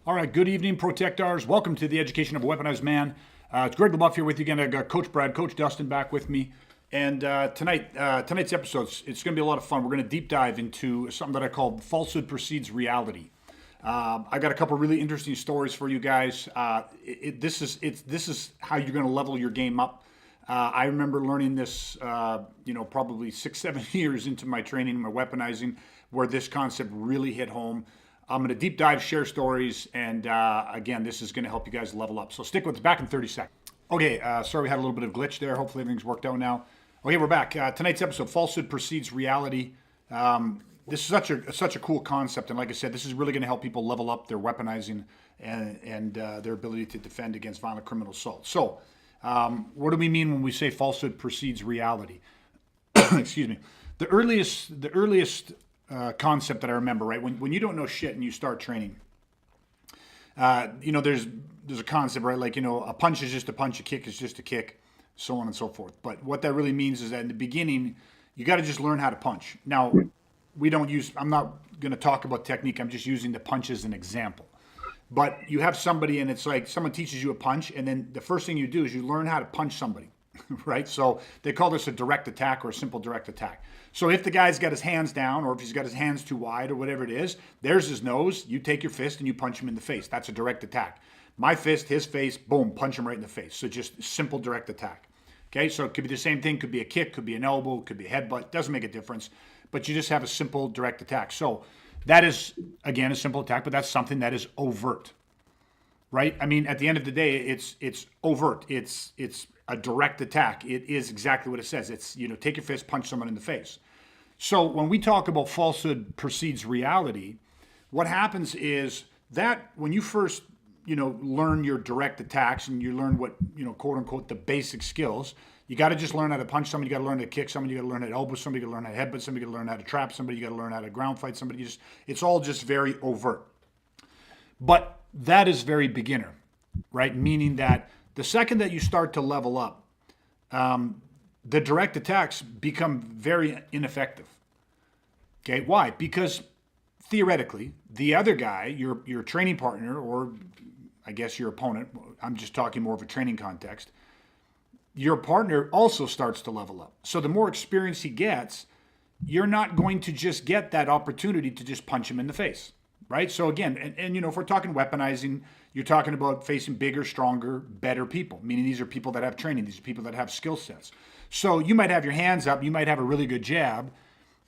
All right, good evening, Protectors. Welcome to the Education of a Weaponized Man. It's Greg LaBeouf here with you again. I got Coach Brad, Coach Dustin back with me. And tonight's episode, it's going to be a lot of fun. We're going to deep dive into something that I call Falsehood Precedes Reality. I got a couple really interesting stories for you guys. This is how you're going to level your game up. I remember learning this, probably 6-7 years into my training, my weaponizing, where this concept really hit home. I'm going to deep dive, share stories, and again, this is going to help you guys level up. So stick with us. Back in 30 seconds. Okay, sorry we had a little bit of glitch there. Hopefully everything's worked out now. Okay, we're back. Tonight's episode, Falsehood Precedes Reality. This is such a cool concept, and like I said, this is really going to help people level up their weaponizing and their ability to defend against violent criminal assault. So, what do we mean when we say falsehood precedes reality? Excuse me. The earliest concept that I remember, right? When you don't know shit and you start training, there's a concept, right? Like, a punch is just a punch, a kick is just a kick, so on and so forth. But what that really means is that in the beginning, you got to just learn how to punch. Now, I'm not going to talk about technique. I'm just using the punch as an example. But you have somebody and it's like someone teaches you a punch, and then the first thing you do is you learn how to punch somebody. Right? So they call this a direct attack or a simple direct attack. So if the guy's got his hands down, or if he's got his hands too wide or whatever it is, there's his nose, you take your fist and you punch him in the face. That's a direct attack. My fist, his face, boom, punch him right in the face. So just simple direct attack. Okay, so it could be the same thing, could be a kick, could be an elbow, could be a headbutt, doesn't make a difference. But you just have a simple direct attack. So that is, again, a simple attack, but that's something that is overt. Right? I mean, at the end of the day, it's overt. It's a direct attack. It is exactly what it says. It's, take your fist, punch someone in the face. So when we talk about falsehood precedes reality, what happens is that when you first, learn your direct attacks and you learn what, quote unquote, the basic skills, you got to just learn how to punch somebody, you got to learn how to kick somebody, you got to learn how to elbow somebody, you got to learn how to headbutt somebody, you got to learn how to trap somebody, you got to learn how to ground fight somebody. It's all just very overt. But that is very beginner, right? Meaning that the second that you start to level up, the direct attacks become very ineffective. Okay, why? Because theoretically, the other guy, your training partner, or I guess your opponent, I'm just talking more of a training context, your partner also starts to level up. So the more experience he gets, you're not going to just get that opportunity to just punch him in the face. Right? So again, and if we're talking weaponizing, you're talking about facing bigger, stronger, better people, meaning these are people that have training, these are people that have skill sets. So you might have your hands up, you might have a really good jab,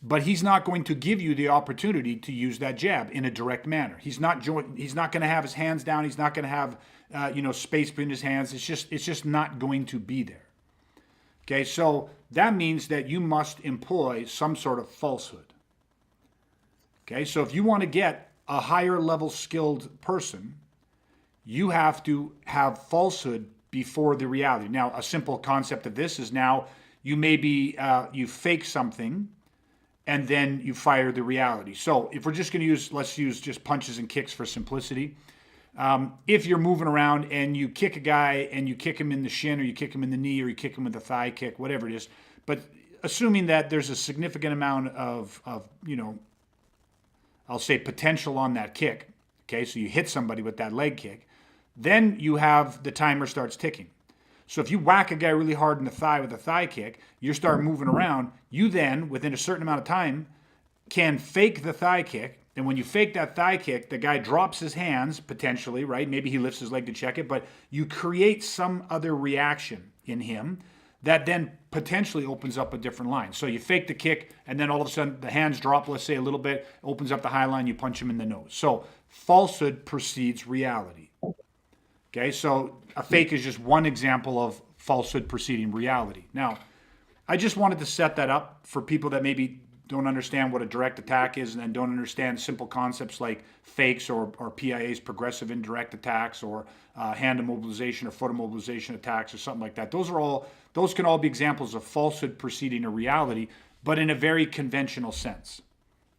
but he's not going to give you the opportunity to use that jab in a direct manner. He's not going to have his hands down, he's not going to have space between his hands. It's just not going to be there. Okay? So that means that you must employ some sort of falsehood. Okay? So if you want to get a higher level skilled person, you have to have falsehood before the reality. Now, a simple concept of this is now you maybe you fake something and then you fire the reality. So if we're just going to let's use just punches and kicks for simplicity. If you're moving around and you kick a guy and you kick him in the shin, or you kick him in the knee, or you kick him with a thigh kick, whatever it is, but assuming that there's a significant amount of I'll say potential on that kick. Okay, so you hit somebody with that leg kick, then you have the timer starts ticking. So if you whack a guy really hard in the thigh with a thigh kick, you start moving around, you then, within a certain amount of time, can fake the thigh kick. And when you fake that thigh kick, the guy drops his hands, potentially, right? Maybe he lifts his leg to check it, but you create some other reaction in him that then potentially opens up a different line. So you fake the kick, and then all of a sudden the hands drop, let's say a little bit, opens up the high line, you punch him in the nose. So falsehood precedes reality. Okay, so a fake is just one example of falsehood preceding reality. Now, I just wanted to set that up for people that maybe don't understand what a direct attack is, and then don't understand simple concepts like fakes or PIAs, progressive indirect attacks, or hand immobilization or foot immobilization attacks, or something like that. Those can all be examples of falsehood preceding a reality, but in a very conventional sense.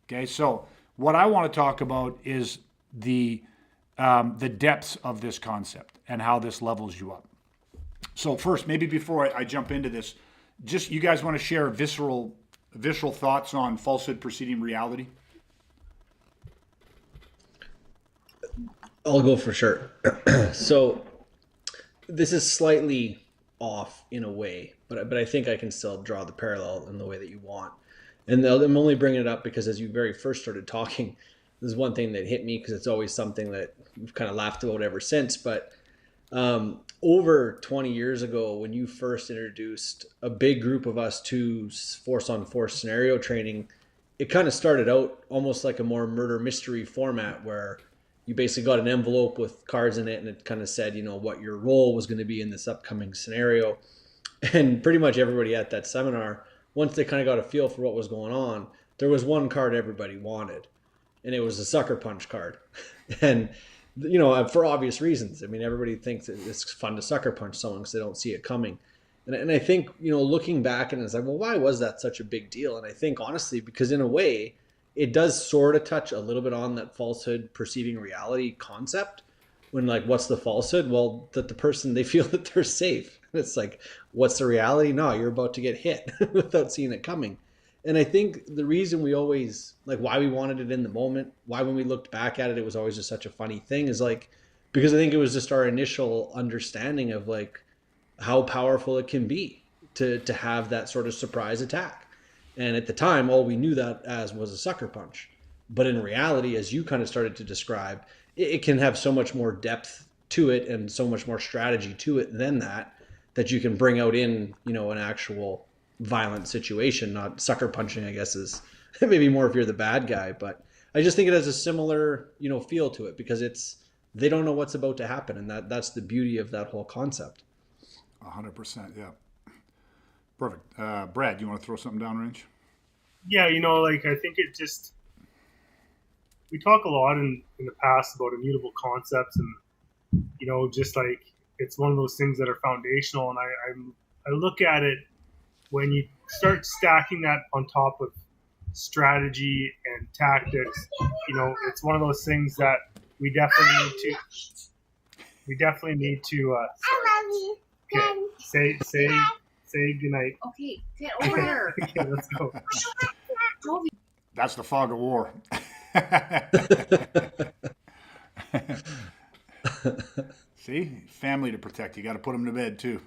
Okay, so what I want to talk about is the depths of this concept and how this levels you up. So first, maybe before I jump into this, just you guys want to share visceral thoughts on falsehood preceding reality? I'll go for sure. So this is slightly off in a way, but I think I can still draw the parallel in the way that you want. And I'm only bringing it up because as you very first started talking, this is one thing that hit me because it's always something that we've kind of laughed about ever since. But over 20 years ago, when you first introduced a big group of us to force on force scenario training, it kind of started out almost like a more murder mystery format where you basically got an envelope with cards in it and it kind of said, what your role was going to be in this upcoming scenario. And pretty much everybody at that seminar, once they kind of got a feel for what was going on, there was one card everybody wanted, and it was a sucker punch card. And for obvious reasons. I mean, everybody thinks it's fun to sucker punch someone because they don't see it coming. And I think, looking back and it's like, well, why was that such a big deal? And I think honestly, because in a way, it does sort of touch a little bit on that falsehood perceiving reality concept. When like, what's the falsehood? Well, that the person, they feel that they're safe. It's like, what's the reality? No, you're about to get hit without seeing it coming. And I think the reason we always like why we wanted it in the moment, why when we looked back at it, it was always just such a funny thing is like, because I think it was just our initial understanding of like how powerful it can be to have that sort of surprise attack. And at the time, all we knew that as was a sucker punch. But in reality, as you kind of started to describe, it can have so much more depth to it and so much more strategy to it than that, that you can bring out in, an actual violent situation, not sucker punching, I guess is maybe more if you're the bad guy. But I just think it has a similar, feel to it because they don't know what's about to happen. And that's the beauty of that whole concept. 100%. Yeah. Perfect. Brad, you want to throw something down range? Yeah, like I think it just we talk a lot in the past about immutable concepts, and just like it's one of those things that are foundational. And I look at it when you start stacking that on top of strategy and tactics. It's one of those things that we definitely need to we definitely need to. Okay, say goodnight. Okay, get over here. Okay, let's go. That's the fog of war. See, family to protect. You got to put them to bed too.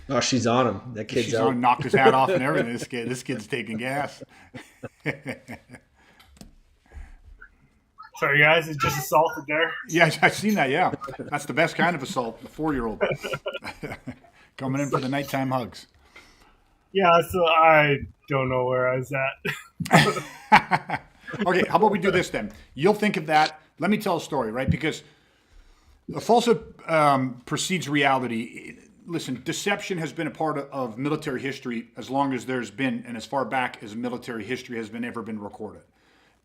Oh, she's on him. That kid's She's out. on, knocked his hat off and everything. This kid's taking gas. Sorry, guys, it's just assaulted there. Yeah, I've seen that. Yeah, that's the best kind of assault. The 4-year-old coming in for the nighttime hugs. Yeah, so I don't know where I was at. Okay, how about we do this then? You'll think of that. Let me tell a story, right? Because the falsehood precedes reality. Listen, deception has been a part of military history as long as there's been, and as far back as military history has been ever been recorded.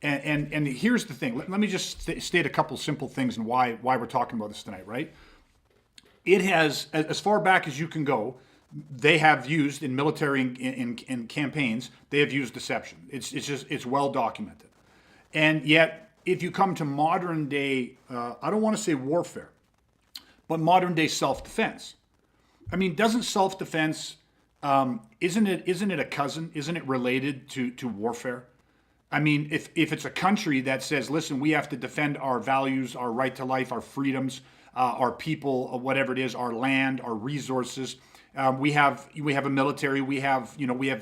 And here's the thing. Let me just state a couple simple things and why we're talking about this tonight, right? It has, as far back as you can go, they have used in military in campaigns, they have used deception. It's well documented. And yet, if you come to modern day, I don't want to say warfare, but modern day self-defense. I mean, doesn't self-defense, isn't it a cousin? Isn't it related to warfare? I mean, if it's a country that says, listen, we have to defend our values, our right to life, our freedoms, our people, whatever it is, our land, our resources. We have a military. We have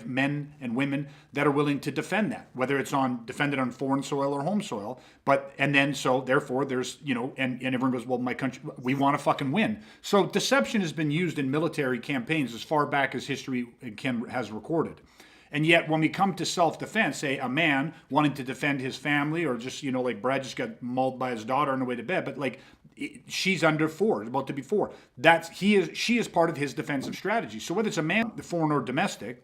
men and women that are willing to defend that, whether it's defended on foreign soil or home soil. Therefore, there's and everyone goes, well, my country, we want to fucking win. So deception has been used in military campaigns as far back as history has recorded. And yet, when we come to self-defense, say a man wanting to defend his family, or just like Brad just got mauled by his daughter on the way to bed, but like she's under 4, about to be 4. She is part of his defensive strategy. So whether it's a man, foreign or domestic,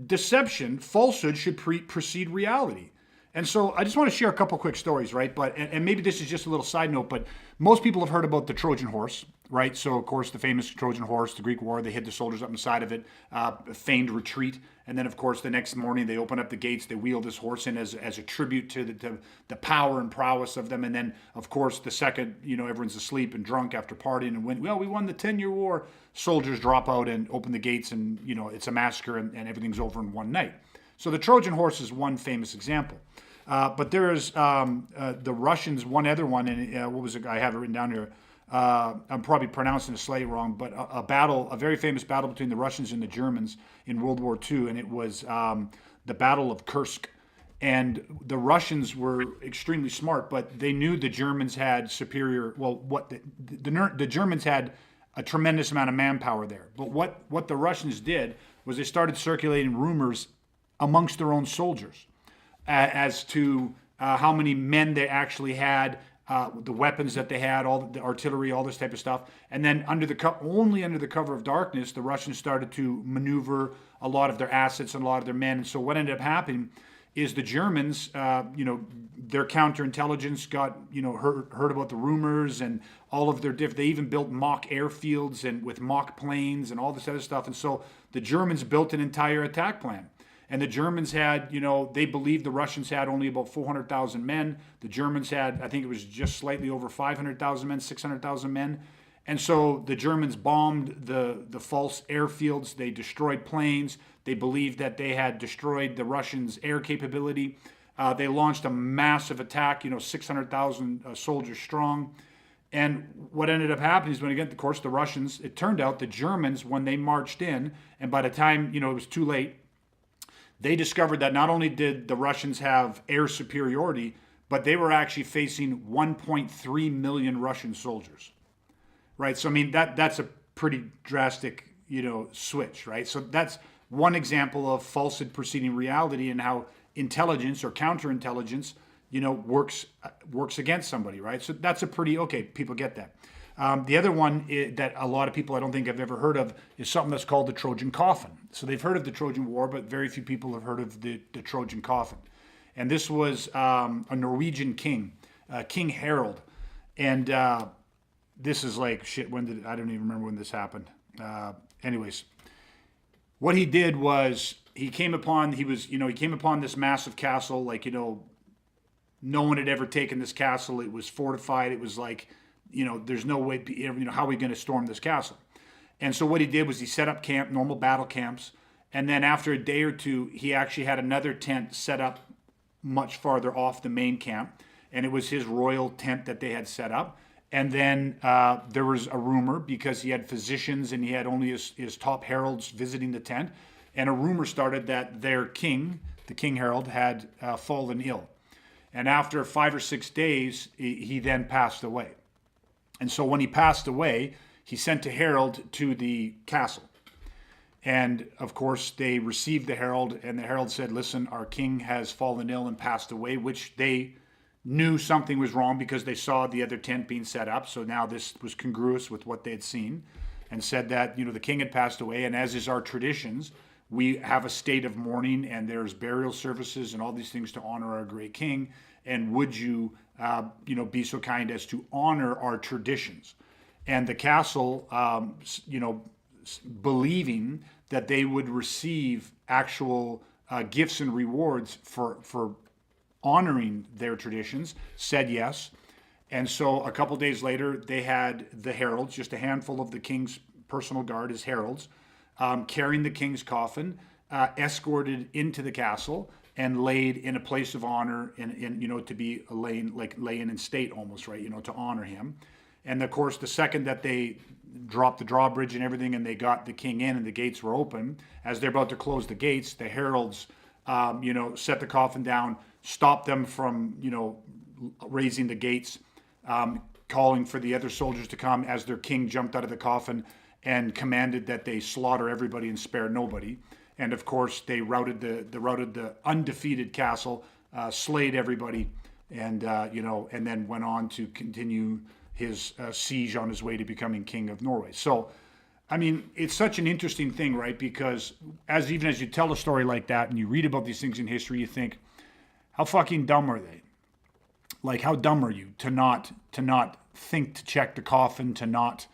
deception, falsehood should precede reality. And so I just want to share a couple quick stories, right? But and maybe this is just a little side note, but most people have heard about the Trojan horse, right? So of course the famous Trojan horse, the Greek war, they hid the soldiers up inside of it, feigned retreat, and then of course the next morning they open up the gates, they wheel this horse in as a tribute to the power and prowess of them, and then of course the second everyone's asleep and drunk after partying and we won the 10-year war, soldiers drop out and open the gates, and it's a massacre and everything's over in one night. So the Trojan horse is one famous example. But there is the Russians, one other one, and what was it? I have it written down here. I'm probably pronouncing it slightly wrong, but a very famous battle between the Russians and the Germans in World War II, and it was the Battle of Kursk. And the Russians were extremely smart, but they knew the Germans had superior. Well, the Germans had a tremendous amount of manpower there. But what the Russians did was they started circulating rumors amongst their own soldiers as to how many men they actually had, the weapons that they had, all the artillery, all this type of stuff. And then only under the cover of darkness, the Russians started to maneuver a lot of their assets and a lot of their men. And so what ended up happening is the Germans, their counterintelligence got, heard about the rumors and all of their they even built mock airfields and with mock planes and all this other stuff. And so the Germans built an entire attack plan. And the Germans had, they believed the Russians had only about 400,000 men. The Germans had, I think it was just slightly over 500,000 men, 600,000 men. And so the Germans bombed the false airfields. They destroyed planes. They believed that they had destroyed the Russians' air capability. They launched a massive attack, 600,000 soldiers strong. And what ended up happening is when, again, of course, the Russians, it turned out the Germans, when they marched in, and by the time, it was too late, they discovered that not only did the Russians have air superiority, but they were actually facing 1.3 million Russian soldiers. Right? So, I mean, that's a pretty drastic, switch, right? So that's one example of falsehood preceding reality and how intelligence or counterintelligence, works against somebody, right? So that's people get that. The other one that a lot of people I don't think have ever heard of is something that's called the Trojan coffin. So they've heard of the Trojan War, but very few people have heard of the Trojan coffin. And this was a Norwegian king, King Harold. And this is like, I don't even remember when this happened. Anyways, what he did was he came upon this massive castle, no one had ever taken this castle. It was fortified. It was like, there's no way, how are we going to storm this castle? And so what he did was he set up camp, normal battle camps. And then after a day or two, he actually had another tent set up much farther off the main camp. And it was his royal tent that they had set up. And then there was a rumor, because he had physicians and he had only his top heralds visiting the tent. And a rumor started that their king, the King Harold, had fallen ill. And after 5 or 6 days, he then passed away. And so when he passed away, he sent a herald to the castle. And of course, they received the herald, and the herald said, listen, our king has fallen ill and passed away, which they knew something was wrong because they saw the other tent being set up. So now this was congruous with what they had seen, and said that, the king had passed away. And as is our traditions, we have a state of mourning, and there's burial services and all these things to honor our great king. And would you, be so kind as to honor our traditions? And the castle, believing that they would receive actual gifts and rewards for honoring their traditions, said yes. And so a couple days later, they had the heralds, just a handful of the king's personal guard as heralds, carrying the king's coffin, escorted into the castle and laid in a place of honor, to be laying in state almost, right, to honor him. And of course, the second that they dropped the drawbridge and everything, and they got the king in, and the gates were open, as they're about to close the gates, the heralds, set the coffin down, stopped them from, raising the gates, calling for the other soldiers to come as their king jumped out of the coffin, and commanded that they slaughter everybody and spare nobody. And of course, they routed the undefeated castle, slayed everybody, and and then went on to continue his siege on his way to becoming king of Norway. So, I mean, it's such an interesting thing, right? Because even as you tell a story like that and you read about these things in history, you think, how fucking dumb are they? Like, how dumb are you to not think to check the coffin, to not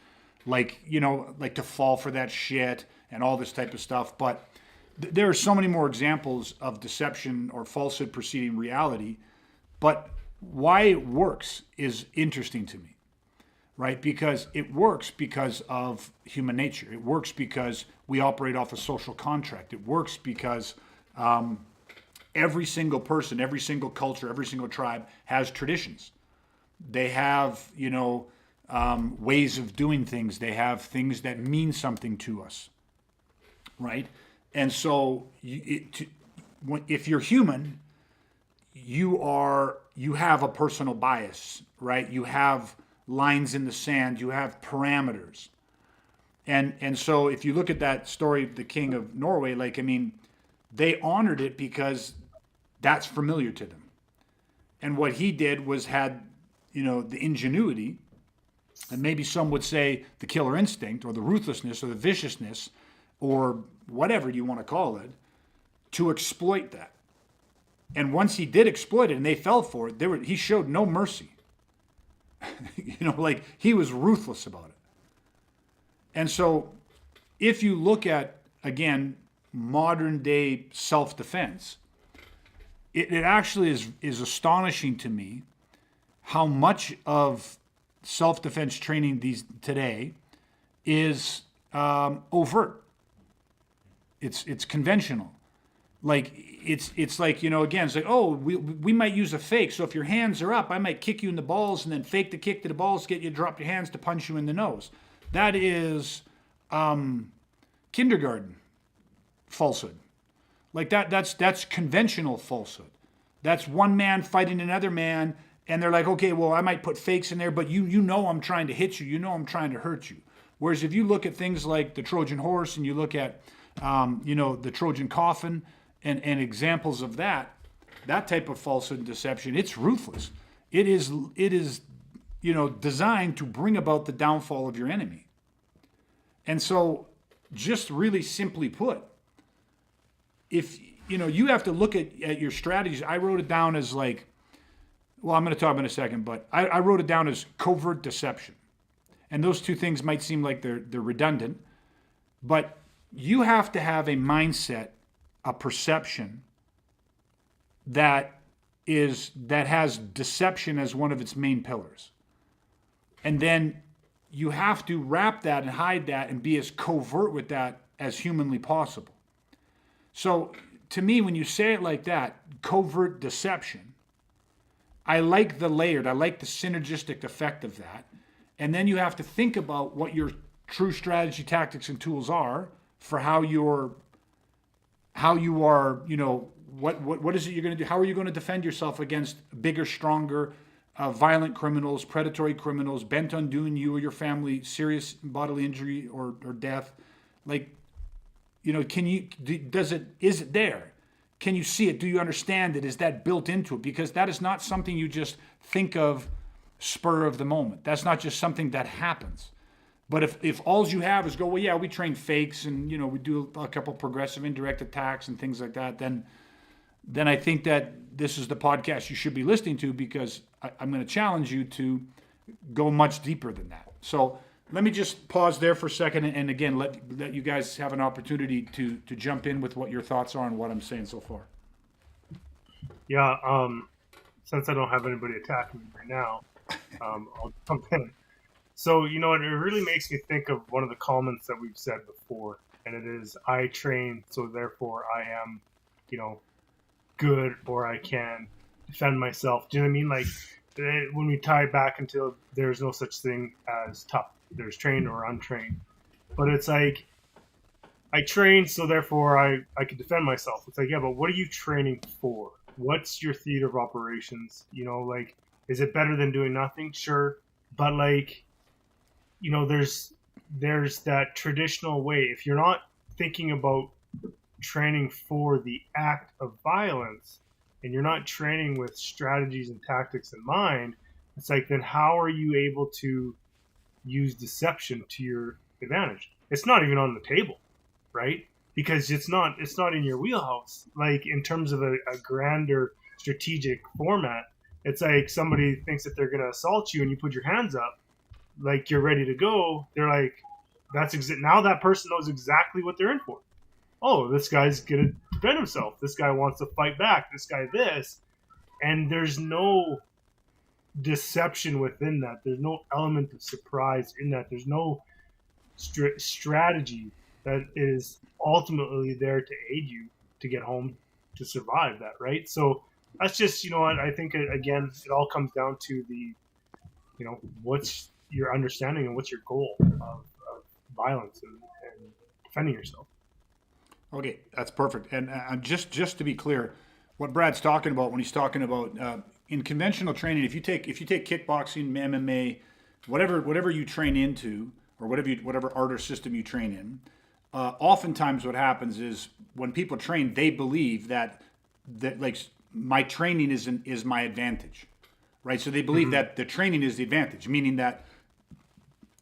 to fall for that shit and all this type of stuff. But there are so many more examples of deception or falsehood preceding reality. But why it works is interesting to me, right? Because it works because of human nature. It works because we operate off a social contract. It works because every single person, every single culture, every single tribe has traditions. They have, ways of doing things. They have things that mean something to us, right? And so, if you're human, you have a personal bias, right? You have lines in the sand. You have parameters, and so if you look at that story, the king of Norway, they honored it because that's familiar to them. And what he did was had, the ingenuity, and maybe some would say the killer instinct or the ruthlessness or the viciousness or whatever you want to call it, to exploit that. And once he did exploit it and they fell for it, he showed no mercy. He was ruthless about it. And so if you look at, again, modern day self-defense, it actually is astonishing to me how much of self-defense training today is overt. It's conventional. It's like, again, it's like, oh, we might use a fake. So if your hands are up, I might kick you in the balls and then fake the kick to the balls, get you to drop your hands to punch you in the nose. That is kindergarten falsehood. That's conventional falsehood. That's one man fighting another man, and they're like, okay, well, I might put fakes in there, but you know I'm trying to hit you. You know I'm trying to hurt you. Whereas if you look at things like the Trojan horse and you look at, the Trojan coffin and examples of that type of falsehood and deception, it's ruthless. It is designed to bring about the downfall of your enemy. And so, just really simply put, if you have to look at your strategies. I wrote it down as I'm going to talk about it in a second, but I wrote it down as covert deception. And those two things might seem like they're redundant, but you have to have a mindset, a perception that has deception as one of its main pillars. And then you have to wrap that and hide that and be as covert with that as humanly possible. So to me, when you say it like that, covert deception, I like the layered, I like the synergistic effect of that. And then you have to think about what your true strategy, tactics, and tools are for how you are, what is it you're going to do? How are you going to defend yourself against bigger, stronger, violent criminals, predatory criminals, bent on doing you or your family serious bodily injury or death? Is it there? Can you see it? Do you understand it? Is that built into it? Because that is not something you just think of spur of the moment. That's not just something that happens. But if all you have is go, well, yeah, we train fakes and, we do a couple progressive indirect attacks and things like that, then I think that this is the podcast you should be listening to, because I'm going to challenge you to go much deeper than that. So let me just pause there for a second and again, let you guys have an opportunity to jump in with what your thoughts are on what I'm saying so far. Yeah, since I don't have anybody attacking me right now, I'll jump in. So, it really makes me think of one of the comments that we've said before, and it is, I train, so therefore I am, good, or I can defend myself. Do you know what I mean? When we tie it back into there's no such thing as tough. There's trained or untrained. But it's like, I train, so therefore I can defend myself. It's like, yeah, but what are you training for? What's your theater of operations? Is it better than doing nothing? Sure. But there's that traditional way. If you're not thinking about training for the act of violence and you're not training with strategies and tactics in mind, it's like, then how are you able to use deception to your advantage? It's not even on the table, right? Because it's not in your wheelhouse. In terms of a grander strategic format, it's like somebody thinks that they're going to assault you and you put your hands up, you're ready to go. They're like, now that person knows exactly what they're in for. Oh, this guy's going to defend himself. This guy wants to fight back. This guy this. And there's no deception within that. There's no element of surprise in that. There's no strategy that is ultimately there to aid you to get home survive that, right? So that's just, you know what, I think again, it all comes down to the, you know, what's your understanding and what's your goal of violence and defending yourself. Okay, that's perfect. And just to be clear, what Brad's talking about when he's talking about in conventional training, if you take kickboxing, MMA, whatever you train into, or whatever art or system you train in, oftentimes what happens is when people train, they believe that like my training is my advantage, right? So they believe that the training is the advantage, meaning that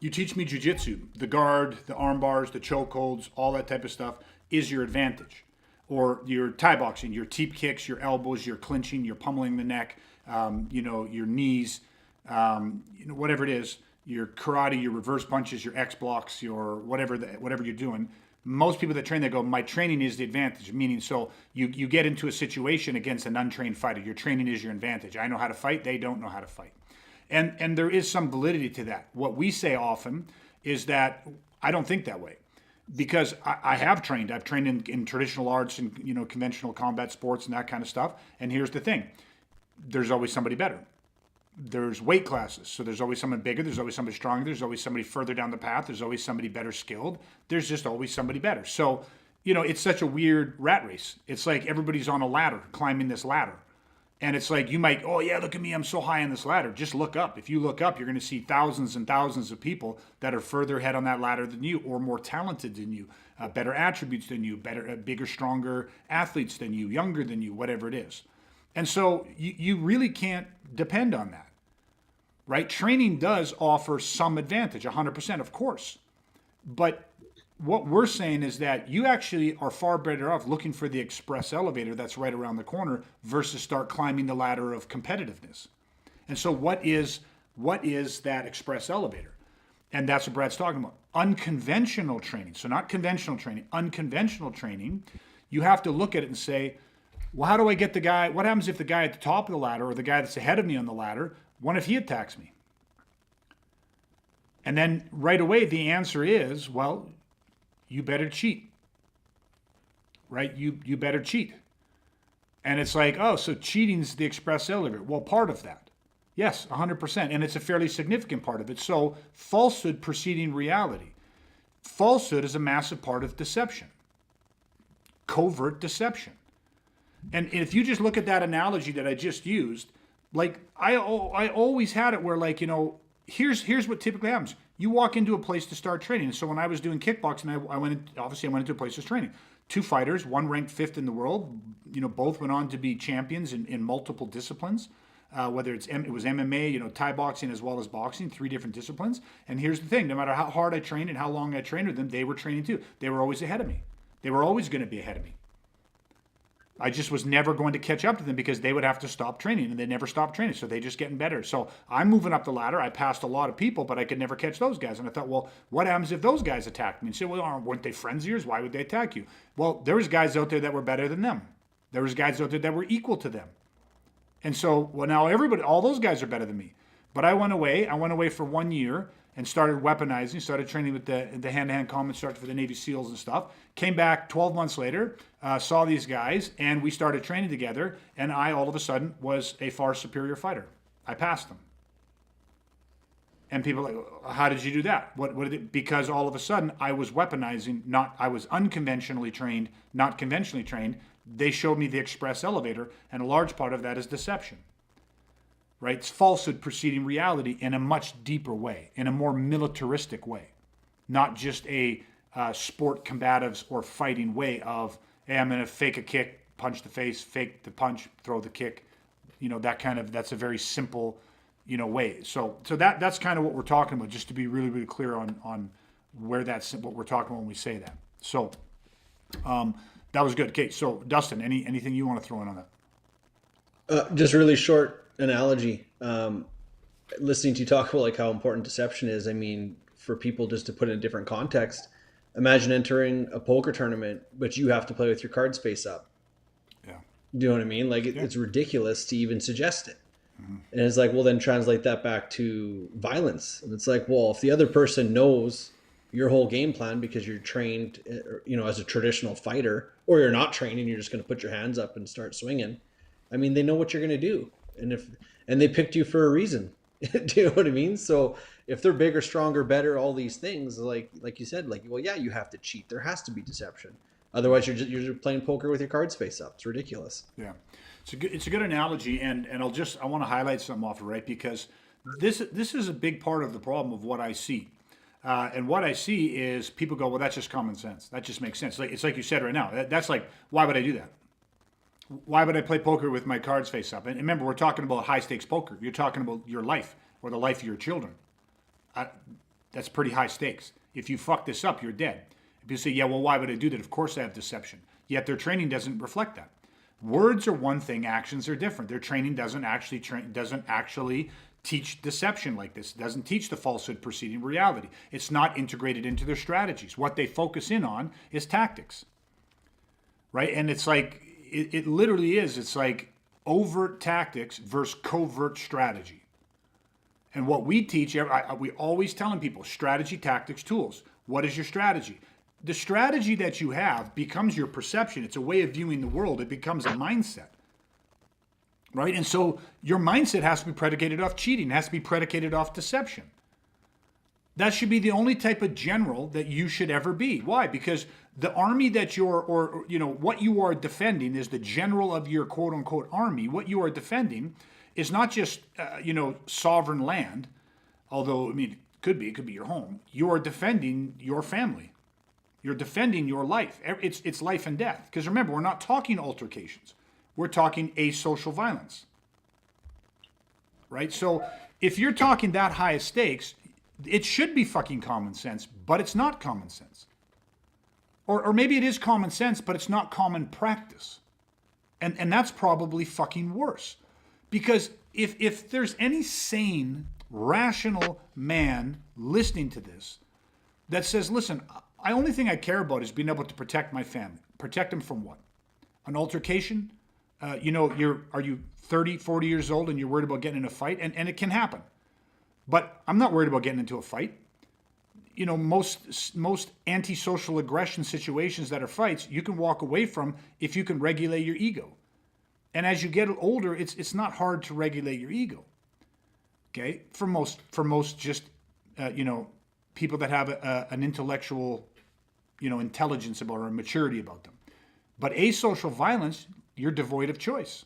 you teach me jujitsu, the guard, the arm bars, the chokeholds, all that type of stuff is your advantage. Or your Thai boxing, your teep kicks, your elbows, your clinching, your pummeling the neck, your knees, whatever it is, your karate, your reverse punches, your X blocks, your whatever you're doing. Most people that train, they go, my training is the advantage, meaning so you get into a situation against an untrained fighter. Your training is your advantage. I know how to fight, they don't know how to fight. And there is some validity to that. What we say often is that I don't think that way, because I have trained. I've trained in traditional arts and conventional combat sports and that kind of stuff. And here's the thing: there's always somebody better. There's weight classes, so there's always someone bigger. There's always somebody stronger. There's always somebody further down the path. There's always somebody better skilled. There's just always somebody better. So it's such a weird rat race. It's like everybody's on a ladder, climbing this ladder. And it's like you might, oh yeah, look at me, I'm so high on this ladder. Just look up. If you look up, you're going to see thousands and thousands of people that are further ahead on that ladder than you, or more talented than you, better attributes than you, better, bigger, stronger athletes than you, younger than you, whatever it is. And so you really can't depend on that, right? Training does offer some advantage, 100%, of course. But what we're saying is that you actually are far better off looking for the express elevator that's right around the corner versus start climbing the ladder of competitiveness. And so what is that express elevator? And that's what Brad's talking about. Unconventional training. So not conventional training, unconventional training. You have to look at it and say, well, how do I get the guy? What happens if the guy at the top of the ladder or the guy that's ahead of me on the ladder, what if he attacks me? And then right away, the answer is, well, you better cheat, right? You better cheat. And it's like, oh, so cheating's the express elevator. Well, part of that. Yes, 100%. And it's a fairly significant part of it. So falsehood preceding reality. Falsehood is a massive part of deception. Covert deception. And if you just look at that analogy that I just used, like I always had it where, like, here's what typically happens. You walk into a place to start training. So when I was doing kickboxing, I went into a place to training. 2 fighters, one ranked 5th in the world. Both went on to be champions in multiple disciplines. Whether it was MMA, Thai boxing as well as boxing, 3 different disciplines. And here's the thing: no matter how hard I trained and how long I trained with them, they were training too. They were always ahead of me. They were always going to be ahead of me. I just was never going to catch up to them because they would have to stop training, and they never stopped training. So they just getting better. So I'm moving up the ladder. I passed a lot of people, but I could never catch those guys. And I thought, well, what happens if those guys attacked me? And say, well, weren't they friends of yours? Why would they attack you? Well, there was guys out there that were better than them. There was guys out there that were equal to them. And so, well, now all those guys are better than me. But I went away for 1 year and started weaponizing, started training with the hand-to-hand combat instructor for the Navy SEALs and stuff. Came back 12 months later, saw these guys, and we started training together, and I all of a sudden was a far superior fighter. I passed them. And people are like, how did you do that? What did it? Because all of a sudden I was weaponizing, I was unconventionally trained, not conventionally trained. They showed me the express elevator, and a large part of that is deception. Right? It's falsehood preceding reality in a much deeper way, in a more militaristic way, not just a sport combatives or fighting way of, hey, I'm going to fake a kick, punch the face, fake the punch, throw the kick. That's a very simple, way. So that's kind of what we're talking about, just to be really, really clear on where that's what we're talking about when we say that. So that was good. Okay, so Dustin, anything you want to throw in on that? Just really short analogy. Listening to you talk about like how important deception is. I mean, for people just to put in a different context, imagine entering a poker tournament, but you have to play with your cards face up. Yeah. Do you know what I mean? Like it's ridiculous to even suggest it. Mm-hmm. And it's like, well, then translate that back to violence. And it's like, well, if the other person knows your whole game plan because you're trained, as a traditional fighter, or you're not trained and you're just going to put your hands up and start swinging. I mean, they know what you're going to do, and they picked you for a reason. Do you know what I mean? So if they're bigger, stronger, better, all these things, like you said, well, yeah, you have to cheat. There has to be deception. Otherwise, you're playing poker with your cards face up. It's ridiculous. Yeah, it's a good analogy, and I want to highlight something off it, right? Because this is a big part of the problem of what I see. And what I see is people go, well, that's just common sense. That just makes sense. It's like you said right now. That's like, why would I do that? Why would I play poker with my cards face up? And remember, we're talking about high stakes poker. You're talking about your life or the life of your children. That's pretty high stakes. If you fuck this up, you're dead. If you say, yeah, well, why would I do that? Of course I have deception. Yet their training doesn't reflect that. Words are one thing, actions are different. Their training doesn't actually teach deception like this. It doesn't teach the falsehood preceding reality. It's not integrated into their strategies. What they focus in on is tactics, right? And it's like, it literally is. It's like overt tactics versus covert strategy. And what we teach, we always telling people, strategy, tactics, tools. What is your strategy? The strategy that you have becomes your perception. It's a way of viewing the world. It becomes a mindset. Right? And so your mindset has to be predicated off cheating, has to be predicated off deception. That should be the only type of general that you should ever be. Why? Because the army that what you are defending is the general of your quote unquote army. What you are defending is not just, sovereign land, although, it could be your home. You are defending your family. You're defending your life. It's life and death. Because remember, we're not talking altercations. We're talking asocial violence, right? So if you're talking that high of stakes, it should be fucking common sense, but it's not common sense. Or maybe it is common sense, but it's not common practice. And that's probably fucking worse. Because if there's any sane, rational man listening to this that says, listen, the only thing I care about is being able to protect my family. Protect them from what? An altercation? Are you 30, 40 years old and you're worried about getting in a fight? And it can happen. But I'm not worried about getting into a fight. Most antisocial aggression situations that are fights, you can walk away from if you can regulate your ego. And as you get older, it's not hard to regulate your ego. Okay? For most just, people that have an intellectual, intelligence about or a maturity about them. But asocial violence, you're devoid of choice.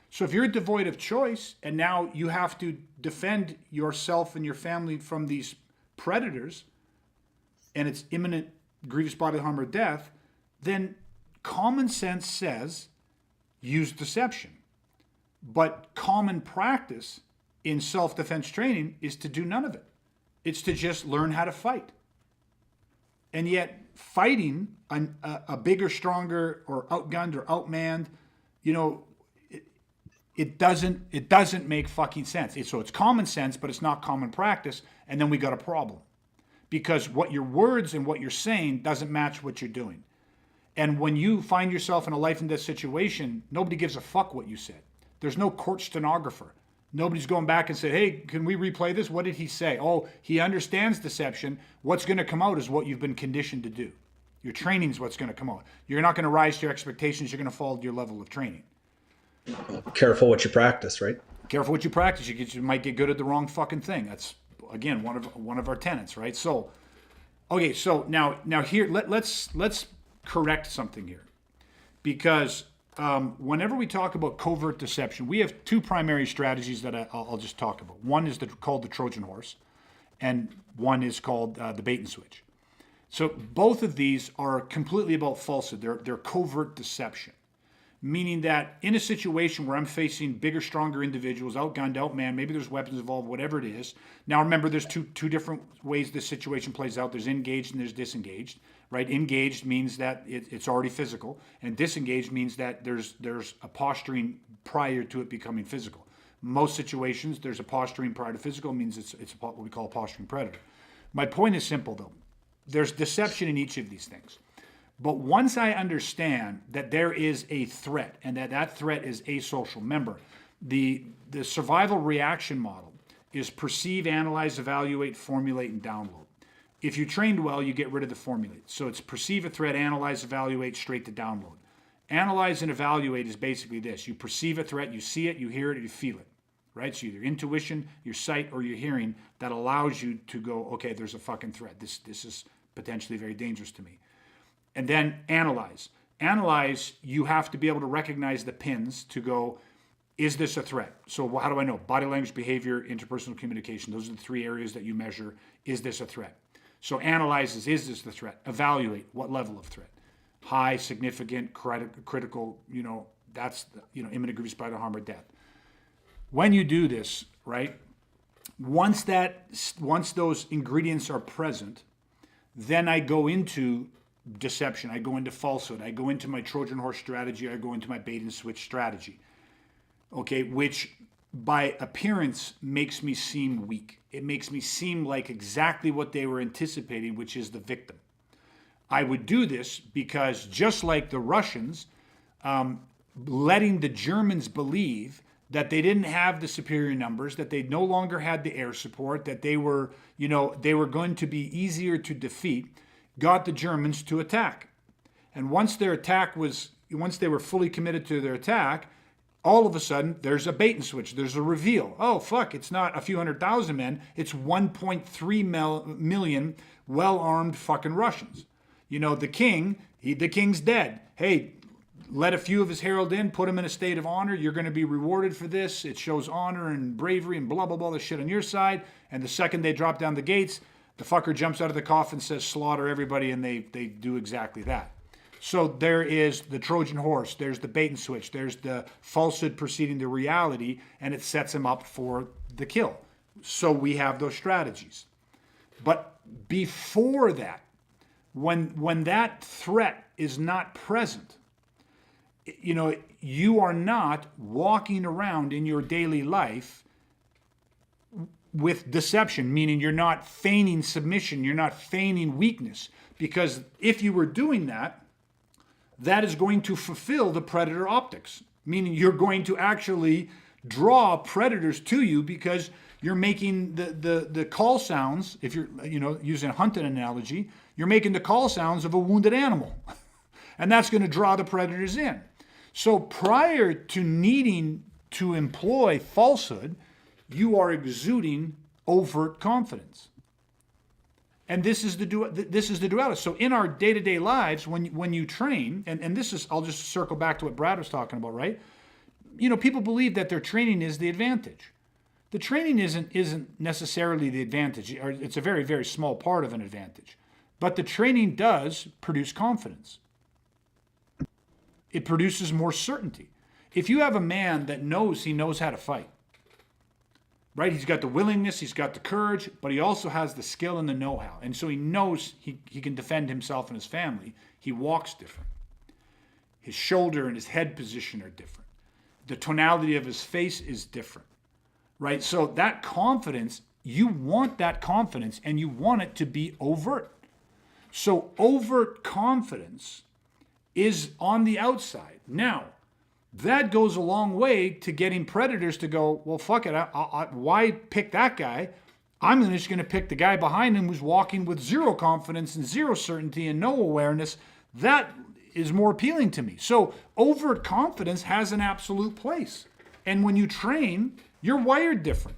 So if you're devoid of choice and now you have to defend yourself and your family from these predators and it's imminent grievous bodily harm or death, then common sense says use deception. But common practice in self-defense training is to do none of it. It's to just learn how to fight. And yet fighting a bigger, stronger, or outgunned or outmanned, it doesn't make fucking sense. So it's common sense, but it's not common practice, and then we got a problem. Because what your words and what you're saying doesn't match what you're doing. And when you find yourself in a life and death situation, nobody gives a fuck what you said. There's no court stenographer. Nobody's going back and say, hey, can we replay this? What did he say? Oh, he understands deception. What's going to come out is what you've been conditioned to do. Your training is what's going to come out. You're not going to rise to your expectations. You're going to fall to your level of training. Careful what you practice, right? Careful what you practice. You might get good at the wrong fucking thing. That's, again, one of our tenets, right? So, okay, so now here, let's correct something here. Because whenever we talk about covert deception, we have two primary strategies that I'll just talk about. One is called the Trojan horse, and one is called the bait and switch. So both of these are completely about falsehood. They're covert deception, meaning that in a situation where I'm facing bigger, stronger individuals, outgunned, outmanned, maybe there's weapons involved, whatever it is. Now remember, there's two different ways this situation plays out. There's engaged and there's disengaged. Right? Engaged means that it's already physical, and disengaged means that there's a posturing prior to it becoming physical. Most situations, there's a posturing prior to physical, means it's what we call a posturing predator. My point is simple, though. There's deception in each of these things. But once I understand that there is a threat, and that threat is asocial, remember, the survival reaction model is perceive, analyze, evaluate, formulate, and download. If you trained well, you get rid of the formulate. So it's perceive a threat, analyze, evaluate, straight to download. Analyze and evaluate is basically this. You perceive a threat, you see it, you hear it, you feel it, right? So either intuition, your sight, or your hearing that allows you to go, okay, there's a fucking threat. This is potentially very dangerous to me. And then analyze. Analyze, you have to be able to recognize the pins to go, is this a threat? So how do I know? Body language, behavior, interpersonal communication. Those are the 3 areas that you measure. Is this a threat? So analyze is this the threat? Evaluate, what level of threat? High, significant, critical, that's, imminent, grievous, bodily harm, or death. When you do this, right, once those ingredients are present, then I go into deception. I go into falsehood. I go into my Trojan horse strategy. I go into my bait and switch strategy. Okay, which by appearance makes me seem weak. It makes me seem like exactly what they were anticipating, which is the victim. I would do this because just like the Russians, letting the Germans believe that they didn't have the superior numbers, that they no longer had the air support, that they were going to be easier to defeat, got the Germans to attack. And once they were fully committed to their attack, all of a sudden, there's a bait and switch. There's a reveal. Oh, fuck, it's not a few 100,000 men. It's 1.3 million well-armed fucking Russians. The king's dead. Hey, let a few of his herald in, put him in a state of honor. You're going to be rewarded for this. It shows honor and bravery and blah, blah, blah, the shit on your side. And the second they drop down the gates, the fucker jumps out of the coffin, says slaughter everybody, and they do exactly that. So there is the Trojan horse, there's the bait and switch, there's the falsehood preceding the reality, and it sets him up for the kill. So we have those strategies. But before that, when that threat is not present, you are not walking around in your daily life with deception, meaning you're not feigning submission, you're not feigning weakness. Because if you were doing that, that is going to fulfill the predator optics, meaning you're going to actually draw predators to you because you're making the call sounds. If you're using a hunting analogy, you're making the call sounds of a wounded animal, and that's going to draw the predators in. So prior to needing to employ falsehood, you are exuding overt confidence. And this is the duality. So in our day-to-day lives, when you train, and this is, I'll just circle back to what Brad was talking about, right? People believe that their training is the advantage. The training isn't necessarily the advantage, or it's a very, very small part of an advantage. But the training does produce confidence. It produces more certainty. If you have a man that knows he knows how to fight, right? He's got the willingness, he's got the courage, but he also has the skill and the know-how. And so he knows he can defend himself and his family. He walks different. His shoulder and his head position are different. The tonality of his face is different, right? So that confidence, you want that confidence and you want it to be overt. So overt confidence is on the outside. Now, that goes a long way to getting predators to go, well, fuck it, why pick that guy? I'm just going to pick the guy behind him who's walking with zero confidence and zero certainty and no awareness. That is more appealing to me. So overt confidence has an absolute place. And when you train, you're wired different.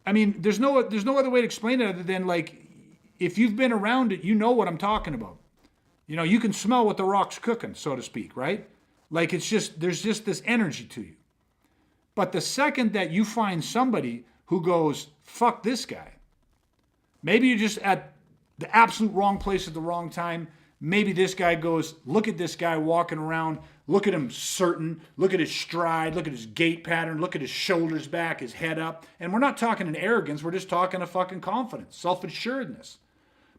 I mean, there's no other way to explain it other than, like, if you've been around it, you know what I'm talking about. You can smell what the rock's cooking, so to speak, right? Like, there's just this energy to you. But the second that you find somebody who goes, fuck this guy, maybe you're just at the absolute wrong place at the wrong time. Maybe this guy goes, look at this guy walking around, look at him certain, look at his stride, look at his gait pattern, look at his shoulders back, his head up. And we're not talking an arrogance, we're just talking a fucking confidence, self-assuredness.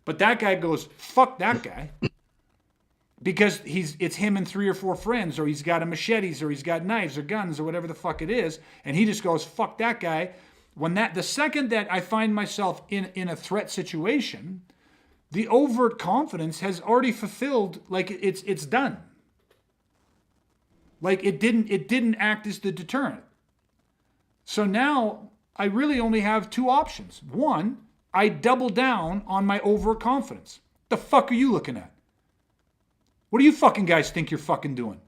But that guy goes, fuck that guy. Because it's him and 3 or 4 friends, or he's got a machetes, or he's got knives or guns or whatever the fuck it is, and he just goes, fuck that guy. The second that I find myself in a threat situation, the overt confidence has already fulfilled, like it's done. Like it didn't act as the deterrent. So now I really only have 2 options. One, I double down on my overt confidence. The fuck are you looking at? What do you fucking guys think you're fucking doing?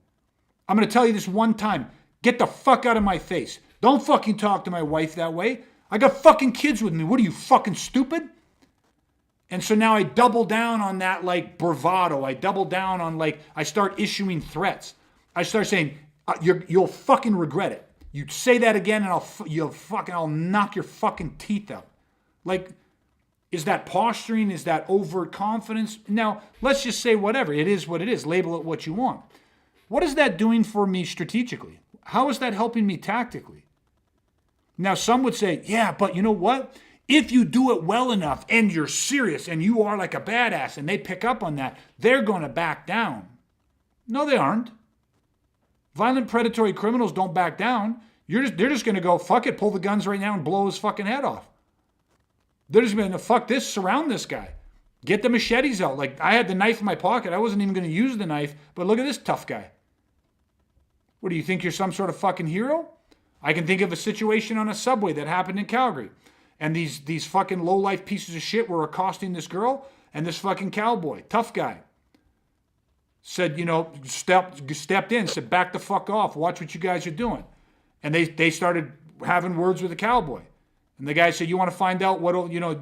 I'm going to tell you this one time. Get the fuck out of my face. Don't fucking talk to my wife that way. I got fucking kids with me. What are you, fucking stupid? And so now I double down on that like bravado. I double down on like, I start issuing threats. I start saying, you'll fucking regret it. You say that again and I'll knock your fucking teeth out. Like, is that posturing? Is that overt confidence? Now, let's just say whatever. It is what it is. Label it what you want. What is that doing for me strategically? How is that helping me tactically? Now, some would say, yeah, but you know what? If you do it well enough and you're serious and you are like a badass and they pick up on that, they're going to back down. No, they aren't. Violent predatory criminals don't back down. They're just going to go, fuck it, pull the guns right now and blow his fucking head off. They're just going to, fuck this, surround this guy. Get the machetes out. Like, I had the knife in my pocket. I wasn't even going to use the knife, but look at this tough guy. What, do you think you're some sort of fucking hero? I can think of a situation on a subway that happened in Calgary. And these fucking low-life pieces of shit were accosting this girl and this fucking cowboy, tough guy. Said, stepped in, said, back the fuck off, watch what you guys are doing. And they started having words with the cowboy. And the guy said, you want to find out